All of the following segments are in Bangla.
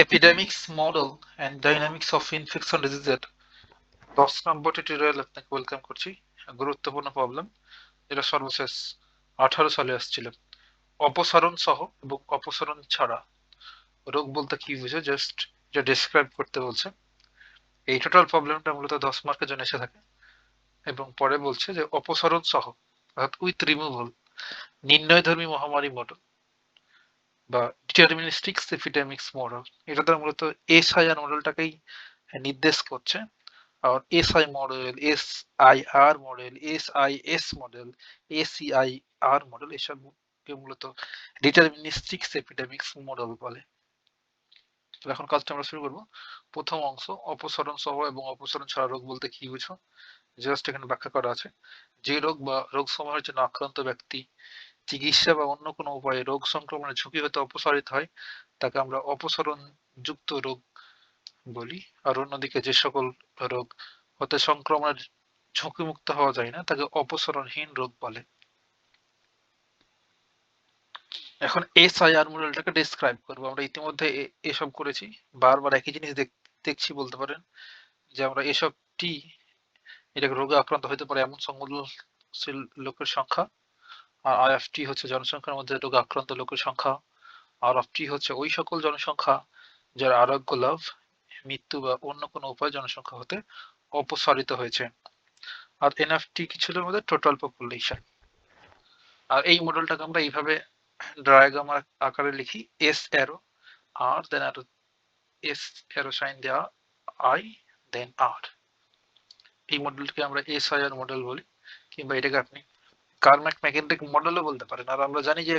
এপিডেমিক্স model and dynamics of infection ডিজিজের 10 নম্বর টিউটোরিয়াল আপনাকে ওয়েলকাম করছি। গুরুত্বপূর্ণ প্রবলেম যেটা সর্বশেষ 18 সালে আসছিল। অপসারণ সহ এবং অপসারণ ছাড়া রোগ বলতে কি বুঝে জাস্ট এটা ডেসক্রাইব করতে বলছে। এই টোটাল প্রবলেমটা মূলত 10 মার্কের জন্য এসে থাকে এবং পরে বলছে যে অপসারণ সহ অর্থাৎ উইথ রিমুভাল নির্ণয়ধর্মী মহামারী মডেল বা ডিটারমিনিস্টিক এপিডেমিক্স মডেল, এটা দ্বারা মূলত এসআইআর মডেলটাকেই নির্দেশ করছে। और SI model, SIR model, SIS model, SEIR model এসবকে মূলত ডিটারমিনিস্টিক এপিডেমিক্স মডেল বলে। তো এখন কাজটা আমরা শুরু করব। প্রথম অংশ, অপসরণ সহ এবং অপসরণ ছাড়া রোগ বলতে কি বুঝো, জাস্ট এখানে ব্যাখ্যা করা আছে। যে রোগ বা রোগ সমূহের জন্য আক্রান্ত ব্যক্তি চিকিৎসা বা অন্য কোনো উপায়ে রোগ সংক্রমণের ঝুঁকি হতে অপসারিত হয় তাকে আমরা অপসরণ যুক্ত রোগ বলি। আর অন্যদিকে যে সকল রোগ হতে সংক্রমণের ঝুঁকিমুক্ত হওয়া যায় না তাকে অপসরণহীন রোগ বলে। এখন এসআইআর মডেলটাকে ডেসক্রাইব করবো। আমরা ইতিমধ্যে এসব করেছি, বারবার একই জিনিস দেখছি বলতে পারেন যে আমরা এসব টি এটা রোগে আক্রান্ত হতে পারে এমন সংবেদনশীল লোকের সংখ্যা, আর আইএফটি হচ্ছে জনসংখ্যার মধ্যে রোগে আক্রান্ত লোকের সংখ্যা, আর অফ টি হচ্ছে ওই সকল জনসংখ্যা যার আরোগ্য লাভ, মৃত্যু বা অন্য কোনো উপায় জনসংখ্যা হতে অপসারিত হয়েছে। আর এনএফটি কি ছিল আমাদের টোটাল পপুলেশন। আর এই মডেলটাকে আমরা এইভাবে ডায়াগ্রাম আকারে লিখি, এস অ্যারো আর দেন আরো এস অ্যারো সাইন দেওয়া আই দেন আর। এই মডেলটাকে আমরা এসআইআর মডেল বলি, কিংবা এটাকে আপনি কার্ম্যাক ম্যাকেন্ড্রিক মডেলও বলতে পারেন। আর আমরা জানি যে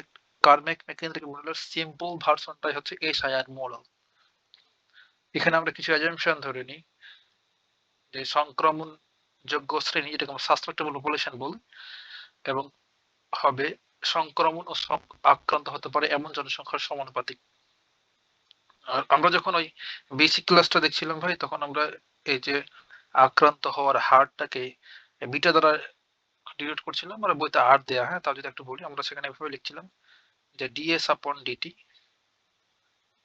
কার্ম্যাক ম্যাকেন্ড্রিক মডেলের সিম্পল ভার্সনটাই হচ্ছে এসআইআর মডেল। এখানে আমরা কিছু অ্যাজাম্পশন ধরে নিই যে সংক্রমণ যোগ্য শ্রেণী, যেটাকে আমরা সাসপেক্টেবল পপুলেশন বলি, এবং হবে সংক্রমণ ও আক্রান্ত হতে পারে এমন জনসংখ্যার সমানুপাতিক। আর আমরা যখন ওই বেসিক ক্লাসটা দেখছিলাম ভাই, তখন আমরা এই যে আক্রান্ত হওয়ার হারটাকে বিটা দ্বারা ডিনোট করছিলাম, আর বইতে আর দেয়া। হ্যাঁ, তাও যদি একটু বলি, আমরা সেখানে এভাবে লিখছিলাম যে ডিএস আপন ডিটি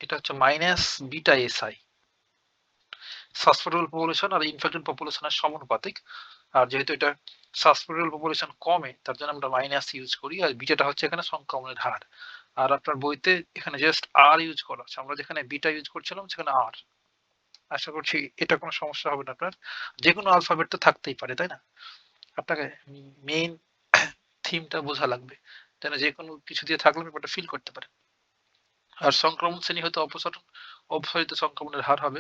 এটা হচ্ছে minus beta SI, susceptible population আর ইনফেক্টেড পপুলেশনের সমানুপাতিক। আর যেহেতু এটা সাসপেক্টেবল পপুলেশন কমে, তার জন্য আমরা মাইনাস ইউজ করি, আর বিটাটা হচ্ছে এখানে সংক্রমণের হার। আর আপনার বইতে এখানে জাস্ট আর ইউজ করা আছে, আমরা যেখানে বিটা ইউজ করছিলাম সেখানে আর। আশা করছি এটা কোনো সমস্যা হবে না আপনার। যে কোনো আলফাবেট তো থাকতেই পারে, তাই না? আপনাকে মেইন থিমটা বোঝা লাগবে, তাই না? যে কোনো কিছু দিয়ে থাকলে ব্যাপারটা ফিল করতে পারে। আর সংক্রমণ শ্রেণী হতে অপসারিত সংক্রমণের হার হবে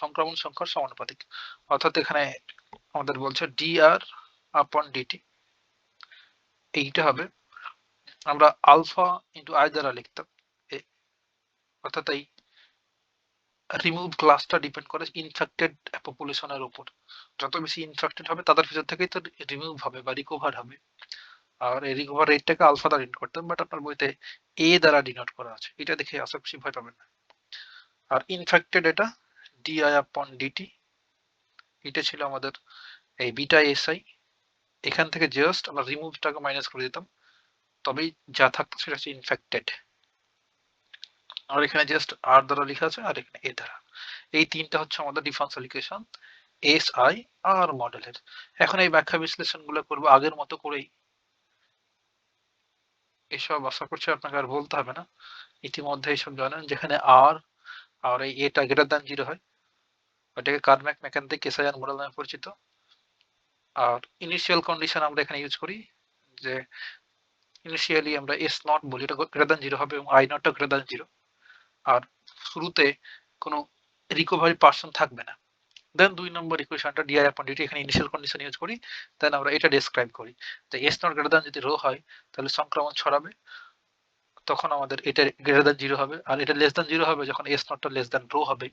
সংক্রমণ সংখ্যার সমানুপাতিক। অর্থাৎ এখানে আমাদের বলছে ডিআর আপন ডিটি, এইটা হবে আমরা আলফা ইন্টু আই দ্বারা লিখতাম। অর্থাৎ এই রিমুভ ক্লাসটা ডিপেন্ড করে ইনফেক্টেড পপুলেশনের উপর। যত বেশি ইনফেক্টেড হবে তাদের ভিতর থেকেই তো রিমুভ হবে বা রিকভার হবে। আর এই রিকভার রেটটাকে আলফা দ্বারা ডিনোট করতাম, বাট আপনার বইতে এ দ্বারা ডিনোট করা আছে, এটা দেখে আশা করছি ভয় পাবেন না। আর ইনফেক্টেড এটা ডিআই আপন ডিটি, এটা ছিল আমাদের এই বিটা এসআই। এখান থেকে জাস্ট আমরা রিমুভটাকে মাইনাস করে দিতাম, তবেই যা থাকতো সেটা হচ্ছে ইনফেক্টেড। আর এখানে জাস্ট আর দ্বারা লেখা আছে, আর এখানে এ দ্বারা। এই তিনটা হচ্ছে আমাদের ডিফারেন্সিয়াল ইকুয়েশন এস আই আর মডেলের। এখন এই ব্যাখ্যা বিশ্লেষণগুলো করবো আগের মতো করেই। এসব আশা করছি আপনাকে আর বলতে হবে না, ইতিমধ্যে এইসব জানেন। যেখানে আর আর এই এটা গ্রেটার দ্যান জিরো হয়, ওটাকে কার্ম্যাক মেকানিক এসআইআর মডেল নামে পরিচিত। আর ইনিশিয়াল কন্ডিশন আমরা এখানে ইউজ করি, যে ইনিশিয়ালি আমরা এস নট বলি, এটা গ্রেটার দ্যান জিরো হবে, এবং আই নটটা গ্রেটার দ্যান জিরো। আর শুরুতে কোনো রিকভারি পার্সন থাকবে না। দেন 2 নম্বর ইকুয়েশনটা ডিআই আপন ডিটি, এখানে ইনিশিয়াল কন্ডিশন ইউজ করি। দেন আমরা এটা ডেসক্রাইব করি যে এস নট গ্রেটার দ্যান যদি রো হয় তাহলে সংক্রমণ ছড়াবে, তখন আমাদের এটা গ্রেটার দ্যান জিরো হবে। আর এটা লেস দ্যান জিরো হবে যখন এস নটটা লেস দ্যান রো হবে।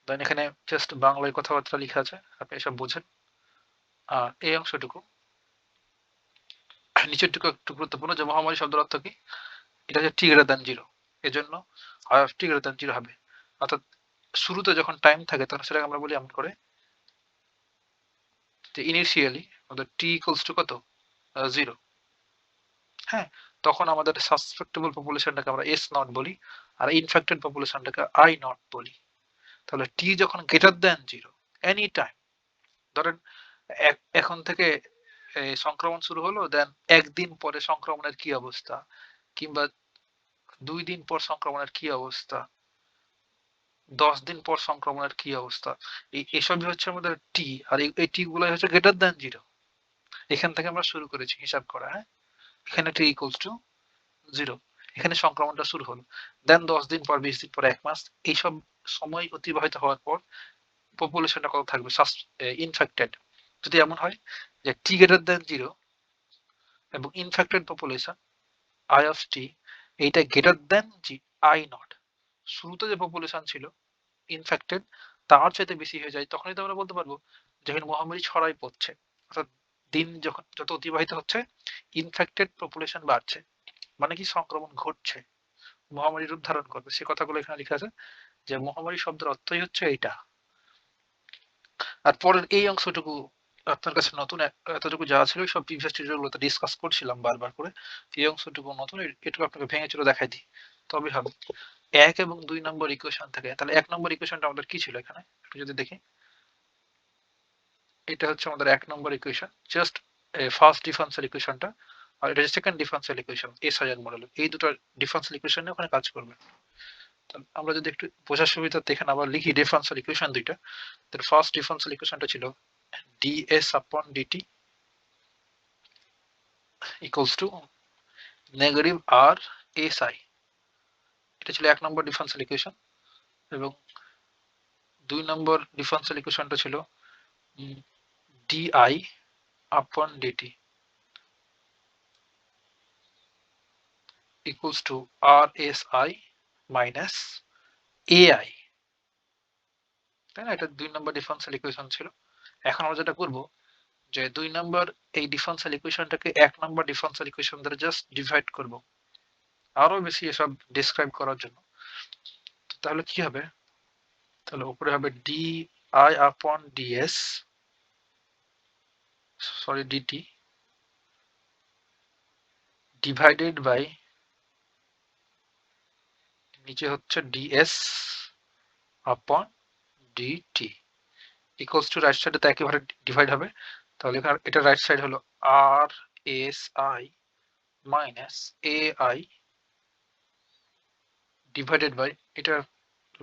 দেন এখানে জাস্ট বাংলায় কথাবার্তা লেখা আছে, আপনি এসব বুঝেন। আর এই অংশটুকু নিচেরটুকু একটু গুরুত্বপূর্ণ, যে মহামারী শব্দের অর্থ কি, এটা হচ্ছে টি গ্রেটার দ্যান জিরো, এজন্য টি গ্রেটার দ্যান জিরো হবে। অর্থাৎ শুরুতে যখন টাইম থাকে তখন সেটাকে আমরা বলি এমন করে যে ইনিশিয়ালি আমাদের টি ইকুয়ালস টু কত, জিরো। হ্যাঁ, তখন আমাদের সাসপেক্টেবল পপুলেশনটাকে আমরা এস নট বলি, আর ইনফেক্টেড পপুলেশনটাকে আই নট বলি। তাহলে টি যখন গ্রেটার দেন 0 এনি টাইম, ধরেন এখন থেকে সংক্রমণ শুরু হলো, দেন একদিন পরে সংক্রমণের কি অবস্থা, কিংবা 2 দিন পর সংক্রমণের কি অবস্থা, 10 দিন পর সংক্রমণের কি অবস্থা, এসবই হচ্ছে আমাদের টি। আর এই টি গুলাই হচ্ছে গ্রেটার দেন 0। এখান থেকে আমরা শুরু করেছি হিসাব করা। হ্যাঁ, এখানে টি ইকুয়ালস টু 0, এখানে সংক্রমণটা শুরু হলো, দেন 10 দিন পর, 20 দিন পর, 1 মাস, এইসব সময় অতিবাহিত হওয়ার পর পপুলেশনটা কত থাকবে ইনফেক্টেড। যদি এমন হয় যে টি গ্রেটার দেন 0 এবং ইনফেক্টেড পপুলেশন আই অফ টি এইটা গ্রেটার দেন আই নট, শুরুতে যে পপুলেশন ছিল ইনফেক্টেড তার চাইতে বেশি হয়ে যায়, তখনই তো আমরা বলতে পারবো যখন মহামারী ছড়াই পড়ছে, অর্থাৎ দিন যখন যত অতিবাহিত হচ্ছে ইনফেক্টেড পপুলেশন বাড়ছে, মানে কি সংক্রমণ ঘটছে, মহামারী রূপ ধারণ করবে। সে কথাগুলো এখানে লেখা আছে যে মহামারী শব্দের অর্থই হচ্ছে এইটা। আর পরের এই অংশটুকু আপনার কাছে নতুন, এতটুকু যা ছিল সব প্রিভিয়াস টিউটোরিয়ালগুলোতে ডিসকাস করছিলাম বারবার করে, এই অংশটুকু নতুন, এটুকু আপনাকে ভেঙে চুরে দেখাই দিই তবে হবে। 1 এবং 2 নম্বর ইকুয়েশন থেকে, তাহলে 1 নম্বর ইকুয়েশনটা আমাদের কি ছিল এখানে একটু যদি দেখি, এটা হচ্ছে আমাদের 1 নম্বর ইকুয়েশন, জাস্ট ফার্স্ট ডিফারেন্সিয়াল ইকুয়েশনটা, আর এটা হচ্ছে সেকেন্ড ডিফারেন্সিয়াল ইকুয়েশন এসআইআর মডেলে, এই দুটো ডিফারেন্সিয়াল ইকুয়েশন নিয়ে ওখানে কাজ করবে। আমরা যদি একটু বোঝার সুবিধার্থে এখানে আবার লিখি ডিফারেন্সিয়াল ইকুয়েশন দুইটা, তাহলে ফার্স্ট ডিফারেন্সিয়াল ইকুয়েশনটা ছিল ds upon dt equals to negative R S I, এটা ছিল 1 নম্বর ডিফারেন্সিয়াল ইকুয়েশন। এবং 2 নম্বর ডিফারেন্সিয়াল ইকুয়েশনটা ছিল di upon dt equals to rsi minus ai, তাই না? এটা 2 নম্বর ডিফারেন্সিয়াল ইকুয়েশন ছিল। এখন আমরা যেটা করব যে 2 নম্বর এই ডিফারেন্সিয়াল ইকুয়েশনটাকে 1 নম্বর ডিফারেন্সিয়াল ইকুয়েশন দ্বারা জাস্ট ডিভাইড করব আরো বেশি এসব ডিসক্রাইব করার জন্য। তাহলে কি হবে, তাহলে উপরে হবে di upon ds, sorry dt divided by, নিচে হচ্ছে ds upon dt equals to, right সাইডে তো একেবারে ডিভাইড হবে, তাহলে এখানে এটা রাইট সাইড হলো R S I minus A I divided by, এটা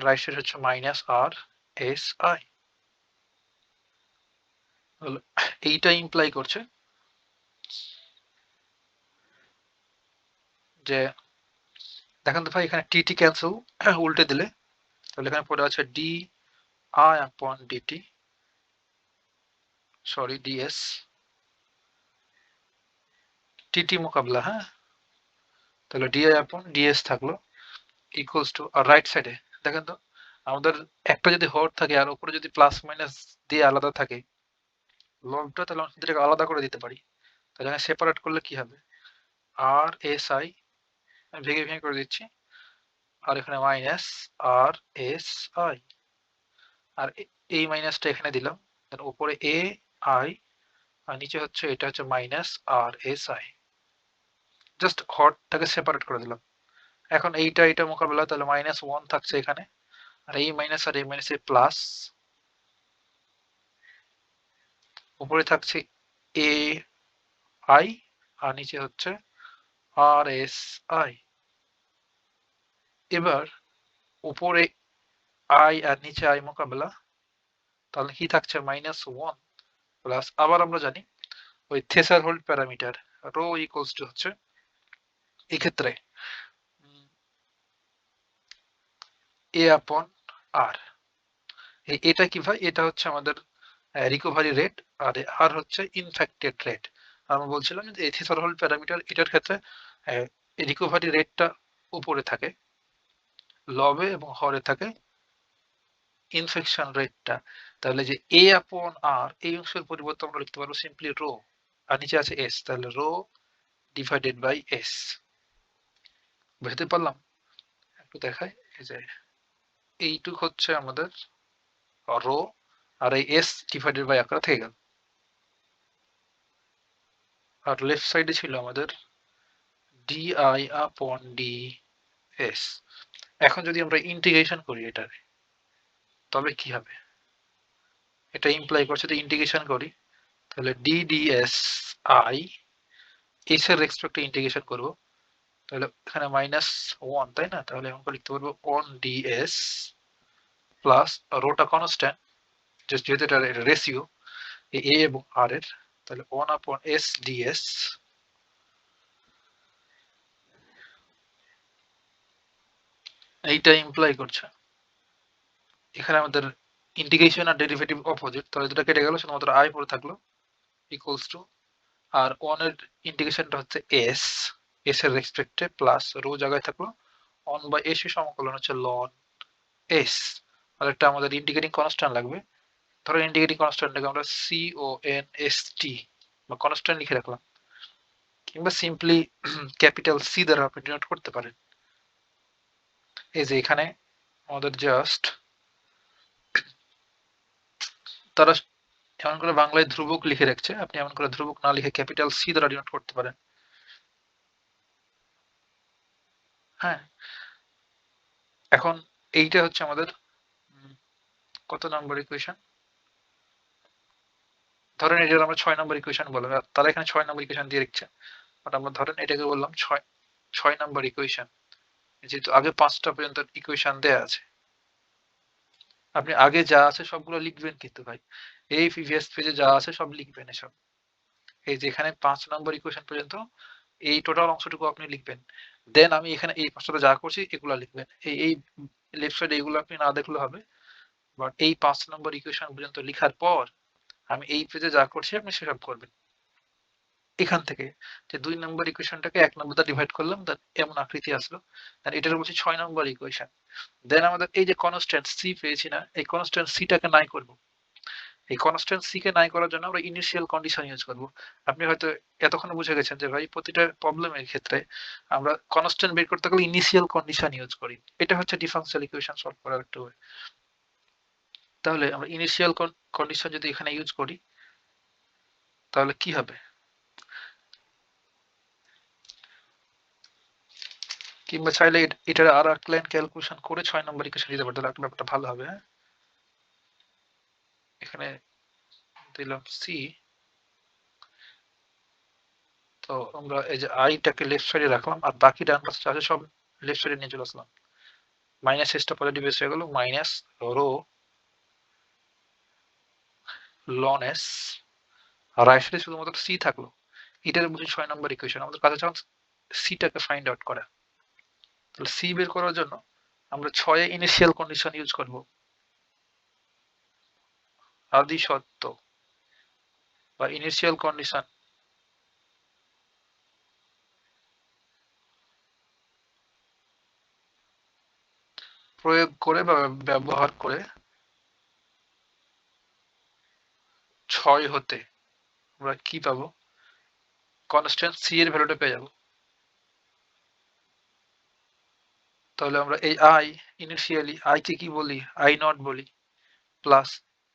রাইট সাইড হচ্ছে মাইনাস আর এস আই। এইটা ইমপ্লাই করছে যে, দেখেন তো ভাই এখানে টি টি ক্যান্সেল উল্টে দিলে, তাহলে এখানে পড়ে আছে D I upon DT, sorry DS TT মোকাবিলা। হ্যাঁ, তাহলে ডিআই আপন ডিএস থাকলো ইকুয়ালস টু, আর রাইট সাইডে দেখেন তো আমাদের একটা যদি হর থাকে আর উপরে যদি প্লাস মাইনাস দিয়ে আলাদা থাকে লবটা, তাহলে আমরা সেটাকে আলাদা করে দিতে পারি। তাহলে এখানে সেপারেট করলে কি হবে, আর এস আই ভেঙে ভেঙে করে দিচ্ছি, আর এখানে মাইনাস আর এস আই, আর এই মাইনাসটা এখানে দিলাম, উপরে এ আই আর নিচে হচ্ছে এটা হচ্ছে minus R S I, just হরটাকে সেপারেট করে দিলাম। এখন এইটা এটা মোকাবেলা, তাহলে মাইনাস 1 থাকছে এখানে, আর এই মাইনাস আর এই মাইনাসে প্লাস, উপরে থাকছে এ আই আর নিচে হচ্ছে আর এস আই। এবার উপরে আই আর নিচে আই মোকাবেলা, তাহলে কি থাকছে মাইনাস 1 প্লাস, আবার আমরা জানি ওই থেসারহোল্ড প্যারামিটার রো ইকুয়ালস টু হচ্ছে এক্ষেত্রে এ আপন আর, এটা কি ভাই, এটা হচ্ছে আমাদের রিকভারি রেট, আর আর হচ্ছে ইনফেক্টেড রেট। আমরা বলছিলাম যে এই থেসারহোল্ড প্যারামিটার এটার ক্ষেত্রে রিকভারি রেটটা উপরে থাকে লবে এবং হরে থাকে ইনফেকশন রেটটা, তাহলে যে এ আপন আর এই অংশের পরিবর্তে আমরা লিখতে পারবো সিম্পলি রো, আর নিচে আছে এস, তাহলে রো ডিভাইডেড বাই এস। বুঝতে পারলাম? একটু দেখাই, এই যে এইটুক হচ্ছে আমাদের রো, আর এই এস ডিভাইডেড বাই আকারে থেকে গেল, আর লেফট সাইডে ছিল আমাদের ডিআই আপন ডি এস। এখন যদি আমরা ইন্টিগ্রেশন করি এটার, তবে কি হবে? এটা ইমপ্লাই করছে যদি ইন্টিগ্রেশন করি তাহলে ডিডিএস আই এস এর রেসপেক্টে ইন্টিগ্রেশন করব, তাহলে এখানে -1 তাই না? তাহলে আমরা লিখতে পারবো 1 ডিএস প্লাস রোটা কনস্ট্যান্ট, যেহেতু এটা রেশিও এ এবং আর এর, তাহলে 1 আপন এস ডিএস। এইটা ইমপ্লাই করছে এখানে আমাদের ইন্টিগ্রেশন আর ডেরিভেটিভ অপোজিট, তাহলে দুটো কেটে গেল, শুধুমাত্র আই পড়ে থাকলো ইকুয়ালস টু, আর 1 এর ইন্টিগ্রেশনটা হচ্ছে এস, এস এর রেসপেক্টে প্লাস রো জায়গায় থাকলো 1 বাই এস এর সমাকলন হচ্ছে লন এস। আর একটা আমাদের ইন্টিগ্রেটিং কনস্ট্যান্ট লাগবে, ধরো ইন্টিগ্রেটিং কনস্ট্যান্টটাকে আমরা C O N S T বা কনস্ট্যান্ট লিখে রাখলাম, কিংবা সিম্পলি ক্যাপিটাল সি দ্বারা আপনি ডিনোট করতে পারেন। এই যে এখানে আমাদের জাস্ট তারা এমন করে বাংলায় ধ্রুবক লিখে রাখছে, আপনি এমন করে ধ্রুবক না লিখে ক্যাপিটাল সি দ্বারা ডিনোট করতে পারেন। হ্যাঁ, এখন এইটা হচ্ছে আমাদের কত নাম্বার ইকুয়েশন? ধরেন এটা আমরা 6 নাম্বার ইকুয়েশন বললাম, তারা এখানে 6 নাম্বার ইকুয়েশন দিয়ে রেখেছে, বাট আমরা ধরেন এটাকে বললাম 6 নাম্বার ইকুয়েশন, যেহেতু আগে 5টা পর্যন্ত ইকুয়েশন দেয়া আছে। আপনি আগে যা আছে সবগুলো লিখবেন কিন্তু ভাই, এই প্রিভিয়াস পেজে যা আছে সব লিখবেন এসব। এই যে এখানে 5 নম্বর ইকুয়েশন পর্যন্ত এই টোটাল অংশটুকু আপনি লিখবেন, দেন আমি এখানে এই পাঁচটা যা করছি এগুলো লিখবেন। এই লেফট সাইডে এগুলো আপনি না দেখলে হবে, বাট এই 5 নম্বর ইকুয়েশন পর্যন্ত লেখার পর আমি এই পেজে যা করছি আপনি সেসব করবেন। এখান থেকে যে 2 নম্বর ইকুয়েশনটাকে 1 নম্বর দ্বারা ডিভাইড করলাম, দেন এমন আকৃতি আসলো, দেন এটার বলছি 6 নম্বর ইকুয়েশন। দেন আমাদের এই যে কনস্ট্যান্ট সি পেয়েছি না, এই কনস্ট্যান্ট সিটাকে নাই করব। এই কনস্ট্যান্ট সি কে নাই করার জন্য আমরা ইনিশিয়াল কন্ডিশন ইউজ করব। আপনি হয়তো এতক্ষণে বুঝে গেছেন যে ভাই প্রতিটা প্রবলেমের ক্ষেত্রে আমরা কনস্ট্যান্ট বের করতে গেলে ইনিশিয়াল কন্ডিশন ইউজ করি। এটা হচ্ছে ডিফারেনশিয়াল ইকুয়েশন সলভ করার একটা ওয়ে। তাহলে আমরা ইনিশিয়াল কন্ডিশন যদি এখানে ইউজ করি তাহলে কি হবে? কিংবা চাইলে এটার আর এক লাইন ক্যালকুলেশন করে 6 নম্বর ইকুয়েশন দিতে পারতে, তাহলে ব্যাপারটা ভালো হবে। হ্যাঁ, এখানে দিলাম সি, তো আমরা এই যে আইটাকে লেফট সাইডে রাখলাম আর বাকি ডান পাশে আছে সব লেফট সাইডে নিয়ে চলে আসলাম। মাইনাস এসটা পজিটিভ এসে গেল, মাইনাস রো লন এস, আর রাইট সাইডে শুধুমাত্র সি থাকলো। এটার বুঝি 6 নম্বর ইকুয়েশন, আমাদের কাছে চান্স সিটাকে ফাইন্ড আউট করা। তাহলে সি বের করার জন্য আমরা 6 এ ইনিশিয়াল কন্ডিশন ইউজ করব, আদি সত্য বা ইনিশিয়াল কন্ডিশন প্রয়োগ করে বা ব্যবহার করে 6 হতে আমরা কি পাবো? কনস্ট্যান্ট সি এর ভ্যালুটা পেয়ে যাব। তাহলে আমরা এই আই ইনিশিয়ালি আই কে কি বলি? আই নট বলি, প্লাস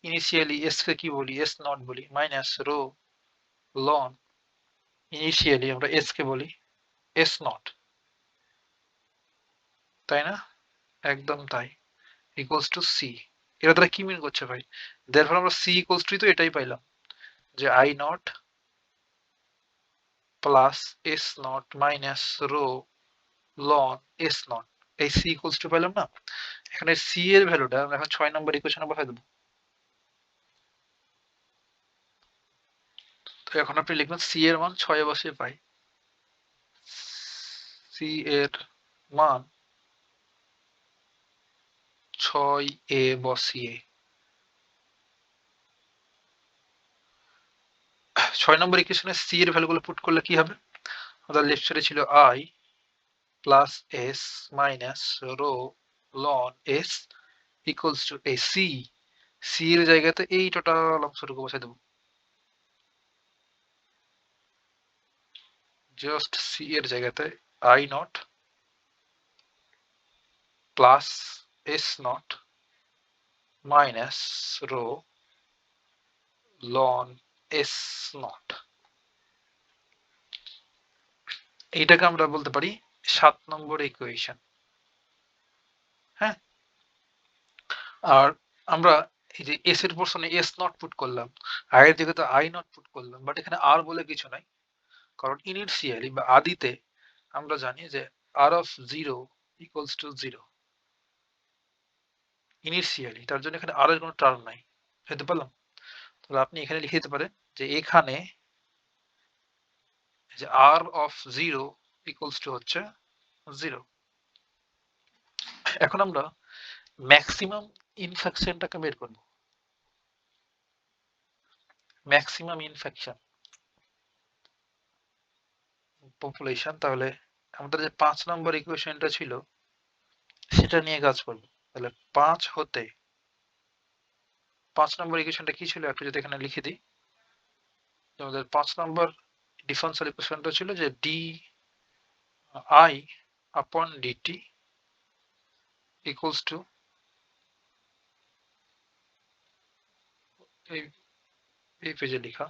ইনিশিয়ালি এস কে কি বলি? এস নট বলি, মাইনাস রো লন ইনিশিয়ালি আমরা এস কে বলি এস নট, তাই না? একদম তাই, ইকুয়ালস টু সি। এটা দ্বারা কি মিন করছে ভাই? দেয়ারফর আমরা সি ইকুয়ালস টু তো এটাই পাইলাম যে I naught plus S naught minus rho ln S naught, এই সি ইকুয়ালস টু পাইলাম না? এখানে সি এর ভ্যালুটা আমরা এখন 6 নম্বর ইকুয়েশনে বসাই দেবো। তো এখন আপনি লিখবেন সি এর মান 6 এ বসিয়ে পাই, সি এর মান 6 এ বসিয়ে 6 নম্বর ইকুয়েশনে সি এর ভ্যালুগুলো পুট করলে কি হবে? আমাদের লেফট সাইডে ছিল I plus S minus rho ln S equals to এই সি, সি এর জায়গাতে এই টোটাল অংশটুকু বসাই দেবো। জাস্ট সি এর জায়গাতে I naught plus S naught minus rho ln S naught. এইটাকে আমরা বলতে পারি 7 নম্বর ইকুয়েশন। হ্যাঁ, আর আমরা এই যে এস এর পোর্শনে এস নট পুট করলাম, আই এর জায়গাতে আই নট পুট করলাম, বাট এখানে আর বলে কিছু নাই, কারণ ইনিশিয়ালি বা আদিতে আমরা জানি যে R of zero equals to zero initially, তার জন্য এখানে আর এর কোনো টার্ম নাই। বুঝতে পারলাম? তাহলে আপনি এখানে লিখে দিতে পারেন যে এখানে যে R of zero equals to হচ্ছে জিরো। এখন আমরা ম্যাক্সিমাম ইনফেকশনটাকে বের করব। ম্যাক্সিমাম ইনফেকশন পপুলেশন, তাহলে আমাদের যে 5 নম্বর ইকুয়েশনটা ছিল সেটা নিয়ে কাজ করব। তাহলে 5 হতে 5 নম্বর ইকুয়েশনটা কি ছিল একটু যদি এখানে লিখে দিই। আমাদের 5 নম্বর ডিফারেন্সিয়াল ইকুয়েশনটা ছিল যে D I upon DT equals to এই এই পেজে লেখা,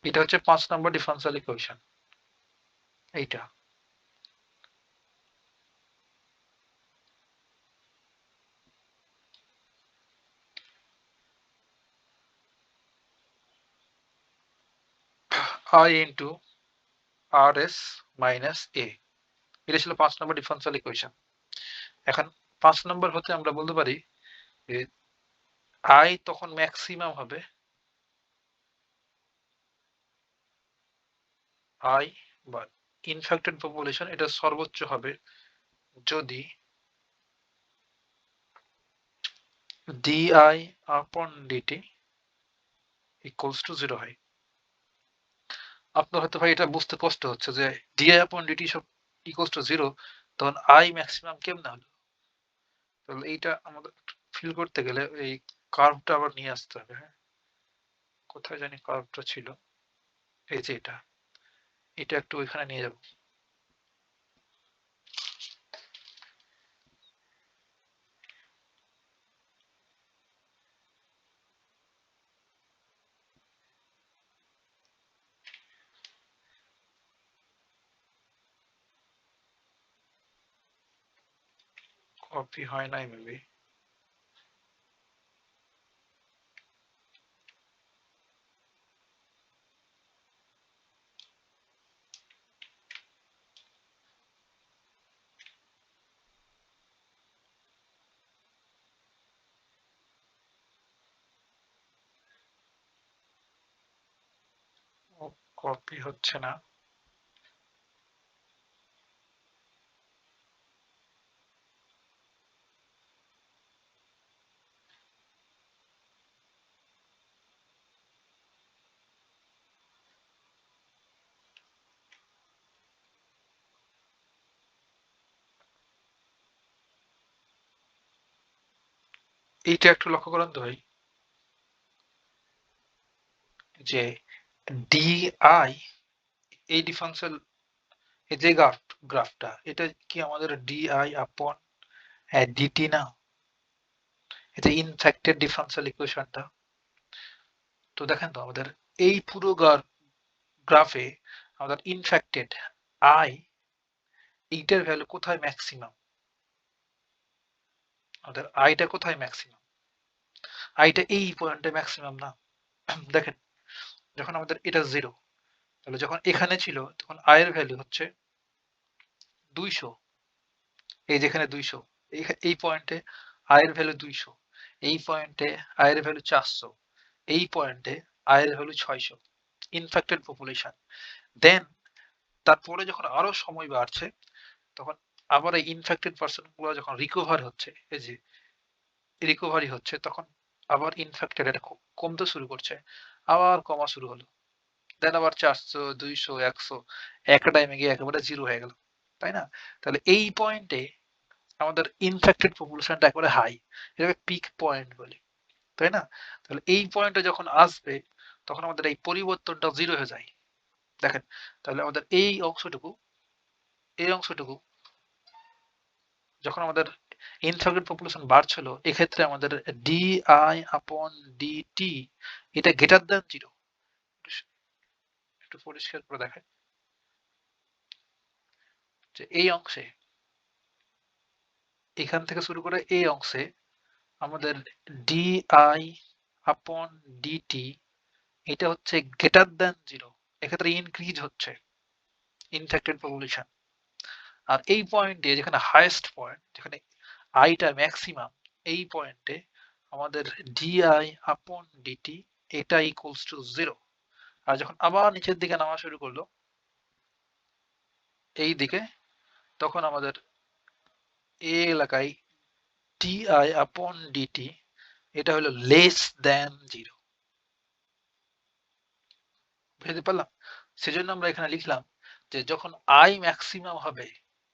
এটা হচ্ছে 5 নম্বর ডিফারেন্সিয়াল ইকুয়েশন এইটা। I into R S minus A, এটা ছিল 5 নম্বর ডিফারেন্সিয়াল ইকুয়েশন। এখন 5 নম্বর হতে আমরা বলতে পারি যে আই তখন ম্যাক্সিমাম হবে, আই বা ইনফেক্টেড পপুলেশন এটা সর্বোচ্চ হবে যদি ডিআই আপন ডিটি ইকুয়ালস টু জিরো হয়। আপনার হয়তো ভাই এটা বুঝতে কষ্ট হচ্ছে যে ডিআই আপন ডিটি সব ইকুয়ালস টু জিরো, তখন আই ম্যাক্সিমাম কেমনে হলো? তাহলে এইটা আমাদের ফিল করতে গেলে এই কার্ভটা আবার নিয়ে আসতে হবে। হ্যাঁ, কোথায় জানি কার্ভটা ছিল, এই যে এটা, এটা একটু ওইখানে নিয়ে যাব। কপি হয় নাই মেবি। কপি হচ্ছে না। এইটা একটু লক্ষ্য করেন তো ভাই, যে ডিআই এই ডিফারেন্সিয়াল এই যে গ্রাফটা এটা কি আমাদের ডিআই আপন ডিটি না? এটা ইনফ্যাক্টেড ডিফারেন্সিয়াল ইকুয়েশনটা। তো দেখেন তো আমাদের এই পুরো গ্রাফে আমাদের ইনফ্যাক্টেড আই এইটার ভ্যালু কোথায় ম্যাক্সিমাম? আমাদের আইটা কোথায় ম্যাক্সিমাম? আইটা এই পয়েন্টে ম্যাক্সিমাম না? দেখেন, যখন আমাদের এটা জিরো, তাহলে যখন এখানে ছিল তখন আয়ের ভ্যালু হচ্ছে 200, এই যেখানে 200, এই পয়েন্টে আয়ের ভ্যালু 200, এই পয়েন্টে আয়ের ভ্যালু 400, এই পয়েন্টে আয়ের ভ্যালু 600, ইনফেক্টেড পপুলেশন। দেন তারপরে যখন আরো সময় বাড়ছে তখন আবার এই ইনফেক্টেড পার্সন গুলো যখন রিকভার হচ্ছে, এই যে রিকভারি হচ্ছে, তখন আবার ইনফেক্টেড এটা কমতে শুরু করছে, আবার কমা শুরু হলো, দেন আবার 400, 200, 100, একটা টাইমে গিয়ে একেবারে জিরো হয়ে গেল, তাই না? তাহলে এই পয়েন্টে আমাদের ইনফেক্টেড পপুলেশনটা একেবারে হাই, এটাকে পিক পয়েন্ট বলি, তাই না? তাহলে এই পয়েন্টে যখন আসবে তখন আমাদের এই পরিবর্তনটা জিরো হয়ে যায়। দেখেন, তাহলে আমাদের এই অংশটুকু যখন আমাদের ইনফেক্টেড পপুলেশন বাড়ছিল, এক্ষেত্রে আমাদের ডিআই আপন ডিটি এটা গ্রেটার দ্যান জিরো, একটু পরিষ্কার করে দেখাই যে এই অংশে এখান থেকে শুরু করে এই অংশে আমাদের ডিআই আপন ডিটি এটা হচ্ছে গ্রেটার দ্যান 0, এক্ষেত্রে ইনক্রিজ হচ্ছে ইনফেক্টেড পপুলেশন। আর এই পয়েন্টে যেখানে হাইয়েস্ট পয়েন্ট, যেখানে আইটা ম্যাক্সিমাম, এই পয়েন্টে আমাদের ডিআই আপন ডিটি এটা ইকুয়ালস টু 0। আর যখন আবার নিচের দিকে নামা শুরু করলো এই দিকে, তখন আমাদের এই এলাকায় ডিআই আপন ডিটি এটা হলো লেস দ্যান 0। বুঝতে পারলাম? সেজন্য আমরা এখানে লিখলাম যে যখন আই ম্যাক্সিমাম হবে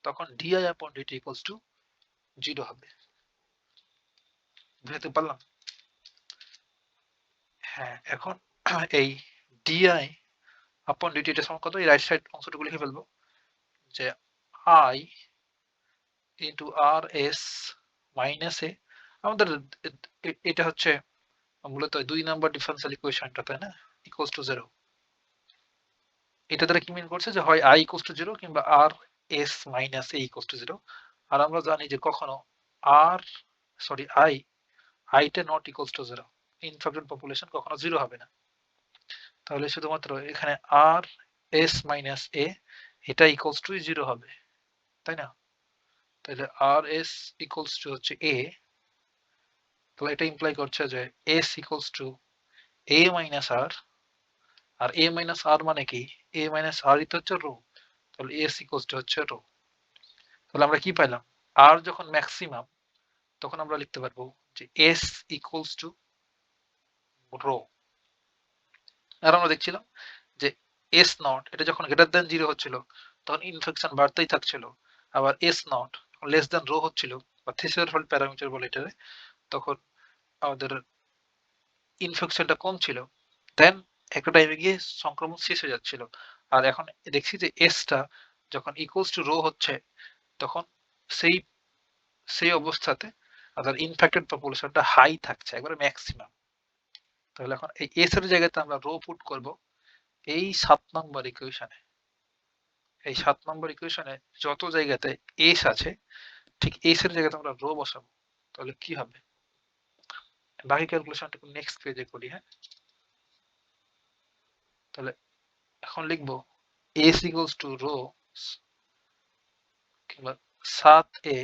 তখন ডিআই আপন ডিটি ইকুয়ালস টু 0 হবে। বুঝতে পারলাম? হ্যাঁ, এখন এই ডিআই আপন ডিটি এটা সমান কত? এই রাইট সাইড অংশটুকু লিখে ফেলবো যে I into R S minus A. আমাদের এটা হচ্ছে মূলত 2 নম্বর ডিফারেন্সিয়াল ইকুয়েশনটা, তাই না? Equals to 0। এটা দ্বারা কি মিন করছে যে হয় আই ইকুয়ালস টু 0 কিংবা R S minus A equals to 0। আর আমরা জানি যে কখনো আর আইটা not equals to 0, infected population কখনো 0 হবে না। তাহলে শুধুমাত্র এখানে আর এস মাইনাস এ এটা ইকুয়ালস টু 0 হবে, তাই না? তাহলে আর এস ইকুয়ালস টু হচ্ছে এ, তাহলে এটা ইমপ্লাই করছে যে S equals to A minus R. আর এ মাইনাস আর মানে কি? এ মাইনাস আর তো হচ্ছে রো, তাহলে এস ইকুয়ালস টু হচ্ছে রো। তাহলে আমরা কি পাইলাম? আর যখন ম্যাক্সিমাম তখন আমরা লিখতে পারবো যে এস ইকুয়ালস টু রো। আর আমরা দেখছিলাম যে এস নট এটা যখন গ্রেটার দ্যান 0 হচ্ছিল তখন ইনফেকশন বাড়তেই থাকছিল। আবার S naught less than rho হচ্ছিল বা থ্রেশহোল্ড প্যারামিটার বলে এটারে, তখন আমাদের ইনফেকশনটা কম ছিল। দেন একটা টাইমে গিয়ে সংক্রমণ শেষ হয়ে যাচ্ছিল। আর এখন দেখছি যে এসটা যখন ইকুয়ালস টু রো হচ্ছে তখন সেই সেই অবস্থাতে আমাদের ইনফেক্টেড পপুলেশনটা হাই থাকছে, একবারে ম্যাক্সিমাম। তাহলে এখন এই এস এর জায়গাতে আমরা রো পুট করব এই 7 নম্বর ইকুয়েশনে। এই 7 নম্বর ইকুয়েশনে যত জায়গাতে এস আছে ঠিক এস এর জায়গাতে আমরা রো বসাবো। তাহলে কি হবে? বাকি ক্যালকুলেশনটা নেক্সট পেজে করি। হ্যাঁ, তাহলে এখন লিখবো এস ইকুয়ালস টু রো কিংবা 7 এ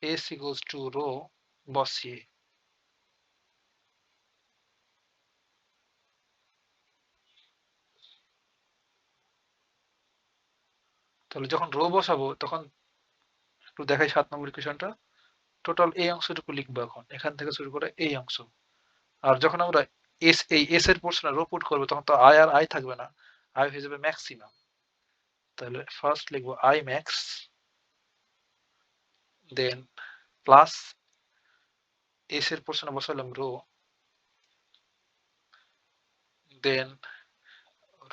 এস ইকুয়ালস টু রো বসিয়ে তাহলে যখন রো বসাবো তখন একটু দেখাই 7 নম্বর ইকুয়েশনটা। টোটাল এই অংশটুকু লিখবো এখন, এখান থেকে শুরু করে এই অংশ। আর যখন আমরা এই এস এর পোর্শনে রো পুট করবো তখন তো আই আর আই থাকবে না, আই হয়ে যাবে ম্যাক্সিমাম। তাহলে ফার্স্ট লিখবো I max, then plus S এর পোর্শনে বসালাম rho, then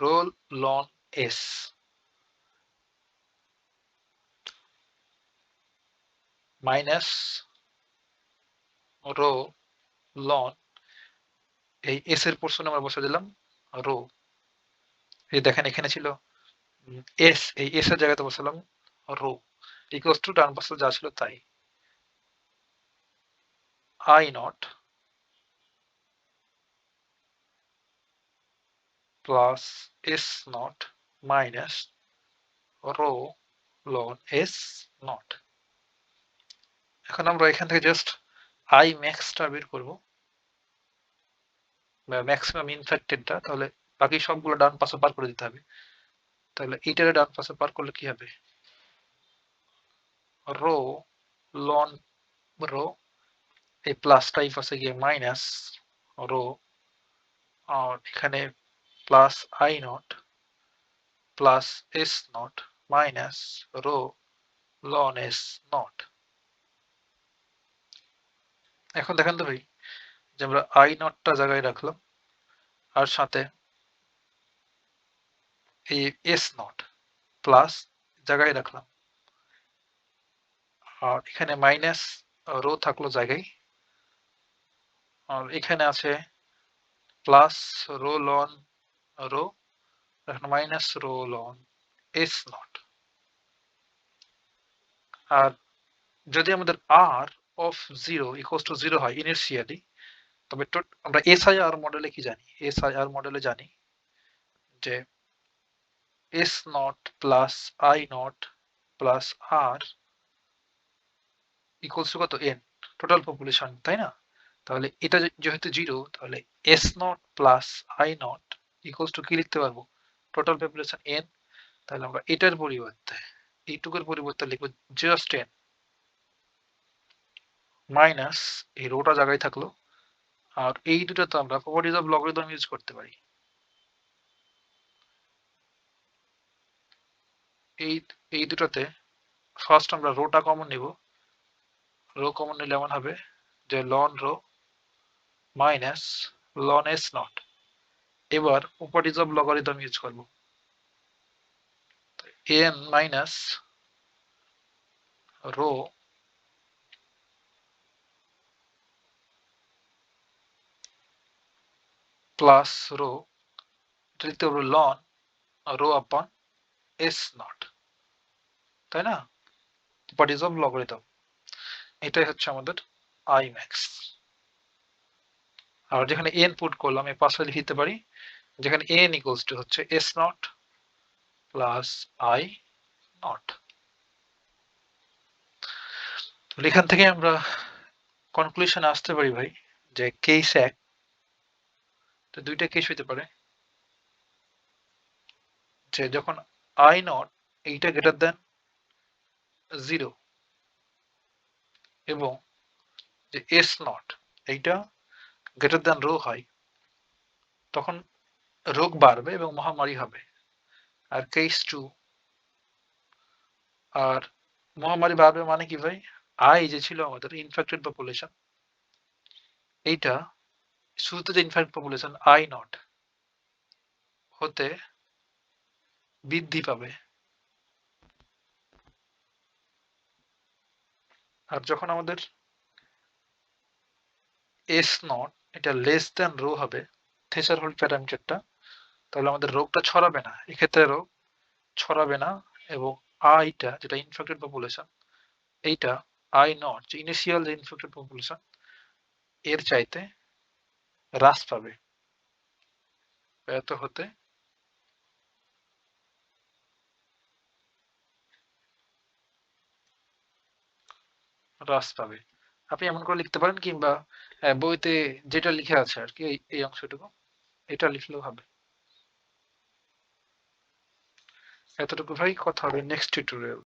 rho ln S minus rho ln এই এস এর পোর্শনে আমরা বসে দিলাম রো। এই দেখেন এখানে ছিল এস, এই এস এর জায়গাতে বসালাম রো, ইকুয়ালস টু ডান পাশে যা ছিল তাই। I naught plus S naught minus rho ln S naught. এখন আমরা এখান থেকে জাস্ট আই ম্যাক্সটা বের করব, ম্যাক্সিমাম ইনফেক্টেডটা। তাহলে বাকি সবগুলো ডান পাশে পার করে দিতে হবে। তাহলে এইটারে ডান পাশে পার করলে কি হবে? রো লন রো, এই প্লাসটা এই পাশে গিয়ে মাইনাস রো, আর এখানে plus I naught plus S naught minus rho ln S naught. এখন দেখেন তো ভাই যে আমরা আই নটটা জায়গায় রাখলাম আর সাথে এই এস নট প্লাস জায়গায় রাখলাম, আর এখানে মাইনাস রো থাকলো জায়গায়, আর এখানে আছে প্লাস রো লন রো, এখন minus rho ln S naught. আর যদি আমাদের আর অফ 0 ইকুয়ালস টু 0 হয় ইনিশিয়ালি, তবে আমরা এসআইআর মডেলে কি জানি? এসআইআর মডেলে জানি যে S naught plus I naught plus R equals to কত? এন, টোটাল পপুলেশন, তাই না? তাহলে এটা যেহেতু 0, তাহলে S naught plus I naught equals to কি লিখতে পারবো? Total population N. তাহলে আমরা এটার পরিবর্তে, এইটুকুর পরিবর্তে লিখবো জাস্ট এন মাইনাস, এই রোটা জায়গায় থাকলো। আর এই দুটাতে আমরা প্রপার্টিজ অফ লগারিদম ইউজ করতে পারি। এই দুটাতে ফার্স্ট আমরা রোটা কমন নিব। রো কমন নিলে এমন হবে যে ln rho minus ln S naught. এবার প্রপার্টিজ অফ লগারিদম ইউজ করব। N minus rho plus rho, এটা লিখতে পারবো ln rho upon S naught, তাই না? প্রপার্টিজ অফ লগারিদম, এটাই হচ্ছে আমাদের আই ম্যাক্স। আর যেখানে এন পুট করলাম এই পাশে লিখে দিতে পারি, যেখানে এন ইকুয়ালস টু হচ্ছে S naught plus I not. এখান থেকে আমরা কনক্লুশনে আসতে পারি ভাই যে কেস এক, তো দুইটা কেস হইতে পারে যে যখন আই নট এইটা গ্রেটার দেন 0 এবং যে এস নট এইটা গ্রেটার দেন রো হয়, তখন রোগ বাড়বে এবং মহামারী হবে। আর কেস টু, আর মহামারী বাড়বে মানে কি ভাই? আই যে ছিল আমাদের ইনফেক্টেড পপুলেশন, এইটা শুরুতে যে ইনফেক্টেড পপুলেশন আই নট হতে বৃদ্ধি পাবে। আর যখন আমাদের এস নট এটা লেস দেন রো হবে, থেসারহোল্ড প্যারামিটারটা, তাহলে আমাদের রোগটা ছড়াবে না, এক্ষেত্রে রোগ ছড়াবে না। এবং আইটা যেটা ইনফেক্টেড পপুলেশন, এইটা আই নট যে ইনিশিয়াল যে ইনফেক্টেড পপুলেশন এর চাইতে হ্রাস পাবে, এত হতে হ্রাস পাবে। আপনি এমন করে লিখতে পারেন, কিংবা বইতে যেটা লিখে আছে আর কি এই অংশটুকু এটা লিখলেও হবে। এতটুকু ভাই, কথা হবে নেক্সট টিউটোরিয়াল।